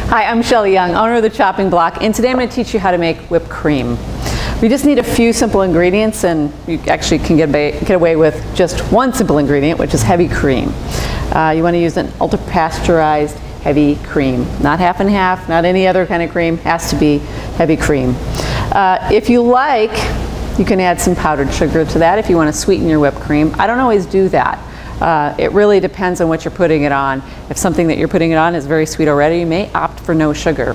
Hi, I'm Shelley Young, owner of the Chopping Block, and today I'm going to teach you how to make whipped cream. We just need a few simple ingredients, and you actually can get away with just one simple ingredient, which is heavy cream. You want to use an ultra-pasteurized heavy cream. Not half and half, not any other kind of cream, has to be heavy cream. If you like, you can add some powdered sugar to that if you want to sweeten your whipped cream. I don't always do that. It really depends on what you're putting it on. If something that you're putting it on is very sweet already, you may opt for no sugar.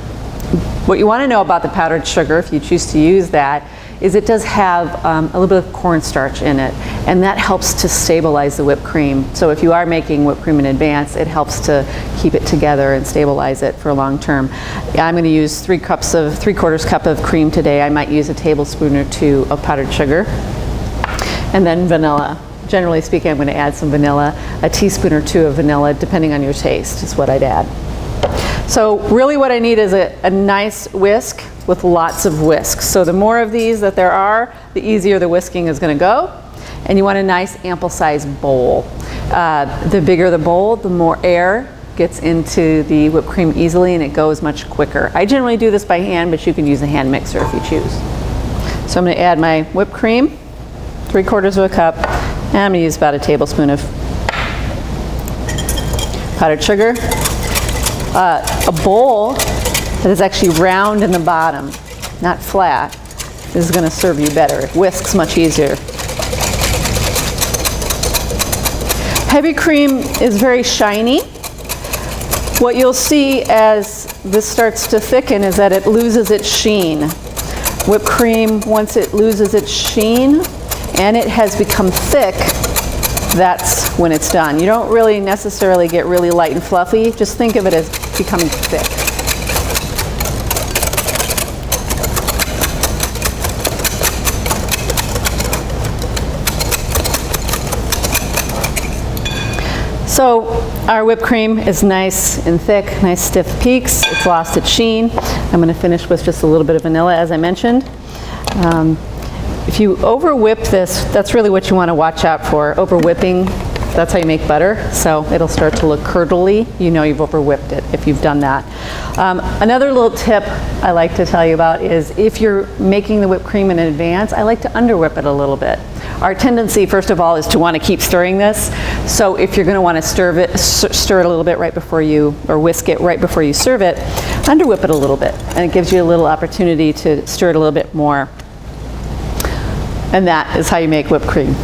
What you want to know about the powdered sugar, if you choose to use that, is it does have a little bit of cornstarch in it, and that helps to stabilize the whipped cream. So if you are making whipped cream in advance, it helps to keep it together and stabilize it for long term. I'm going to use 3/4 cup of cream today. I might use a tablespoon or two of powdered sugar, and then vanilla. Generally speaking, I'm going to add some vanilla, a teaspoon or two of vanilla, depending on your taste is what I'd add. So really what I need is a nice whisk with lots of whisks. So the more of these that there are, the easier the whisking is going to go. And you want a nice ample sized bowl. The bigger the bowl, the more air gets into the whipped cream easily and it goes much quicker. I generally do this by hand, but you can use a hand mixer if you choose. So I'm going to add my whipped cream, 3/4 of a cup. And I'm going to use about a tablespoon of powdered sugar. A bowl that is actually round in the bottom, not flat, is going to serve you better. It whisks much easier. Heavy cream is very shiny. What you'll see as this starts to thicken is that it loses its sheen. Whipped cream, once it loses its sheen, and it has become thick, that's when it's done. You don't really necessarily get really light and fluffy, just think of it as becoming thick. So our whipped cream is nice and thick, nice stiff peaks, it's lost its sheen. I'm going to finish with just a little bit of vanilla as I mentioned. If you over whip this, that's really what you want to watch out for. Over whipping, that's how you make butter. So it'll start to look curdly. You know you've over whipped it if you've done that. Another little tip I like to tell you about is if you're making the whipped cream in advance, I like to under whip it a little bit. Our tendency, first of all, is to want to keep stirring this. So if you're going to want to stir it a little bit right before you, or whisk it right before you serve it, under whip it a little bit. And it gives you a little opportunity to stir it a little bit more. And that is how you make whipped cream.